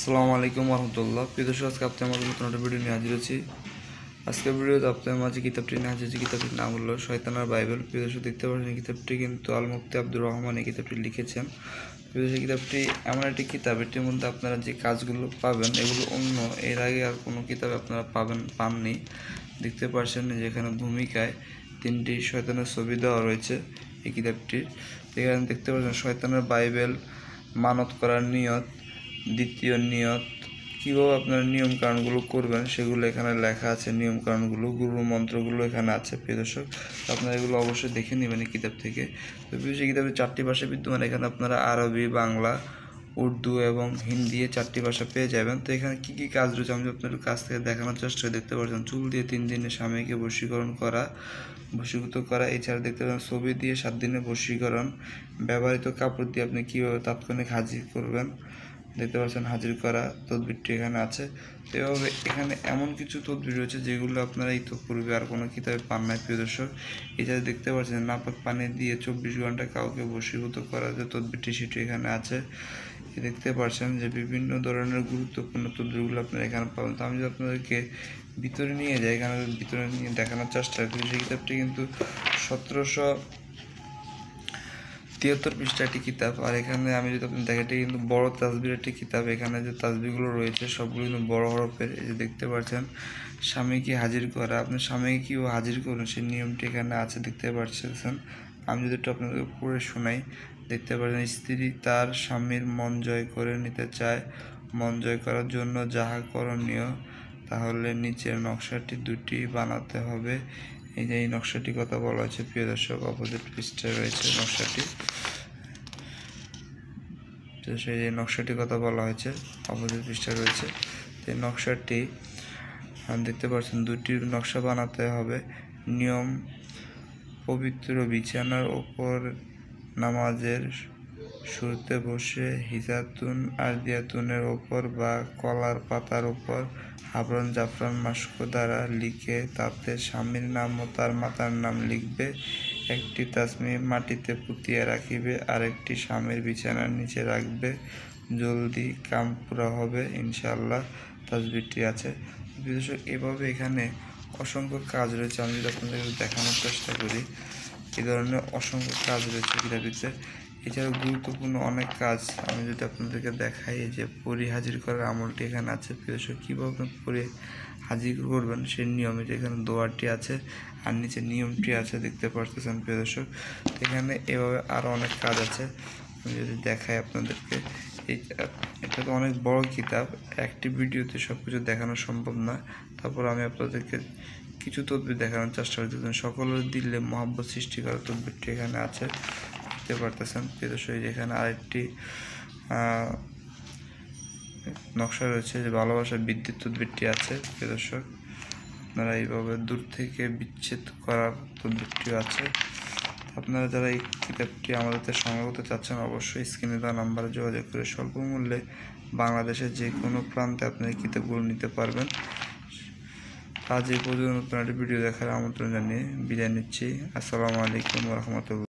আসসালামু আলাইকুম রহমতুল্লাহ। প্রিয় দর্শক, আজকে আপনাদের মাঝে নতুন একটা ভিডিও নিয়ে হাজির হয়েছি। আজকের ভিডিওতে আপনাদের মাঝে কিতাবটি নিয়ে হাজির হয়েছি। কিতাবটির নাম হলো শয়তানের বাইবেল। প্রিয় দর্শক, দেখতে পাচ্ছেন কিতাবটি কিন্তু আল মুফতি আব্দুর রহমান এই কিতাবটি লিখেছেন। প্রিয় দর্শক, কিতাবটি এমন একটি কিতাব, এটির মধ্যে আপনারা যে কাজগুলো পাবেন এগুলো অন্য এর আগে আর কোনো কিতাবে আপনারা পাননি। দেখতে পাচ্ছেন যেখানে ভূমিকায় 3টি শয়তানের ছবি দেওয়া রয়েছে এই কিতাবটির। এখানে দেখতে পাচ্ছেন শয়তানের বাইবেল, মানত করার নিয়ত, দ্বিতীয় নিয়ত, কীভাবে আপনারা নিয়মকানুনগুলো করবেন সেগুলো এখানে লেখা আছে। নিয়মকানুনগুলো, গুরু মন্ত্রগুলো এখানে আছে। প্রিয় দর্শক, আপনারা এগুলো অবশ্যই দেখে নেবেন এই কিতাব থেকে। তো প্রিয় কিতাবে 4টি ভাষা বিদ্যমান। এখানে আপনারা আরবি, বাংলা, উর্দু এবং হিন্দি 4টি ভাষা পেয়ে যাবেন। তো এখানে কী কী কাজ রয়েছে আমি আপনাদের কাছ থেকে দেখানোর চেষ্টা করে। দেখতে পাচ্ছেন চুল দিয়ে 3 দিনে স্বামীকে বশীভূত করা। এছাড়া দেখতে পাচ্ছেন ছবি দিয়ে 7 দিনে বশীকরণ। ব্যবহৃত কাপড় দিয়ে আপনি কীভাবে তাৎক্ষণিক হাজির করবেন, দেখতে পাচ্ছেন হাজির করা তদবিরটি এখানে আছে। তো এভাবে এখানে এমন কিছু তদবির রয়েছে যেগুলো আপনারা এই তো পূর্বে আর কোনো কিতাবে পান নাই। প্রিয় দর্শক, এছাড়া দেখতে পাচ্ছেন নাপাক পানি দিয়ে 24 ঘন্টা কাউকে বশীভূত করা যে তদবিরটি সেটি এখানে আছে। দেখতে পাচ্ছেন যে বিভিন্ন ধরনের গুরুত্বপূর্ণ তদবিরগুলো আপনারা এখানে পাবেন। তো আমি যদি আপনাদেরকে ভিতরে নিয়ে যাই, এখানে ভিতরে নিয়ে দেখানোর চেষ্টা করি। সেই কিতাবটি কিন্তু 1773 পৃষ্ঠা একটি কিতাব। আর এখানে আমি যদি আপনি দেখেন, এটি কিন্তু বড় তাসবির একটি কিতাব। এখানে যে তাসবিরগুলো রয়েছে সবগুলো কিন্তু বড় হরফের। এই যে দেখতে পাচ্ছেন স্বামীকে হাজির করা, আপনি স্বামীকে কীভাবে হাজির করবেন সেই নিয়মটি এখানে আছে, দেখতে পাচ্ছেন। আমি যদি একটু আপনাদের পড়ে শোনাই, দেখতে পাচ্ছেন স্ত্রী তার স্বামীর মন জয় করে নিতে চায়। মন জয় করার জন্য যাহা করণীয়, তাহলে নিচের নকশাটি 2টি বানাতে হবে। এই যে এই নকশাটির কথা বলা হয়েছে। প্রিয় দর্শক, অপোজিট পৃষ্ঠায় রয়েছে নকশাটি। তো সেই নকশাটির কথা বলা হয়েছে, অপোজিট পৃষ্ঠায় রয়েছে। এই নকশাটি দেখতে পাচ্ছেন 2টি নকশা বানাতে হবে। নিয়ম: পবিত্র বিছানার ওপর নামাজের শুরুতে বসে হিজাতুন আরদিয়াতুনের ওপর বা কলার পাতার ওপর হাবরন জাফরান মাস্ক দ্বারা লিখে তাতে স্বামীর নাম ও তার মাতার নাম লিখবে। একটি তাসবিহ মাটিতে পুঁতিয়া রাখিবে, আরেকটি স্বামীর বিছানার নিচে রাখবে। জলদি কাম পুরা হবে ইনশাআল্লাহ। তাসবিহটি আছে। বিশেষ এভাবে এখানে অসংখ্য কাজ রয়েছে। আমি যদি আপনাদের দেখানোর চেষ্টা করি, এই ধরনের অসংখ্য কাজ রয়েছে কিতাবটিতে। এছাড়াও গুরুত্বপূর্ণ অনেক কাজ আমি যদি আপনাদেরকে দেখাই, যে পরি হাজির করার আমলটি এখানে আছে। প্রিয় কীভাবে আপনি পরি হাজির করবেন সেই নিয়মে এখানে দোয়াটি আছে, আর নিচে নিয়মটি আছে, দেখতে পারতেছেন প্রিয় দর্শক। এখানে এভাবে আরও অনেক কাজ আছে। আমি যদি দেখাই আপনাদেরকে, এটা তো অনেক বড় কিতাব, একটি ভিডিওতে সব কিছু দেখানো সম্ভব না। তারপর আমি আপনাদেরকে কিছু তদবির দেখানোর চেষ্টা করতেছেন। সকলের দিলে মহব্বত সৃষ্টি করার তদবিরটি এখানে আছে, দেখতে পারতেছেন প্রিয় দর্শক। এখানে আরেকটি নকশা রয়েছে যে ভালোবাসা বৃদ্ধির তদবিরটি আছে। প্রিয় দর্শক, আপনারা এইভাবে দূর থেকে বিচ্ছেদ করার তদবিরটিও আছে। আপনারা যারা এই কিতাবটি আমাদের সংগ্রহ করতে চাচ্ছেন, অবশ্যই স্ক্রিনে দেওয়া নাম্বারে যোগাযোগ করে স্বল্প মূল্যে বাংলাদেশের যে কোনো প্রান্তে আপনারা এই কিতাবগুলো নিতে পারবেন। আজ এই পর্যন্ত নতুন একটি ভিডিও দেখার আমন্ত্রণ জানিয়ে বিদায় নিচ্ছি। আসসালামু আলাইকুম রহমতুল্লাহ।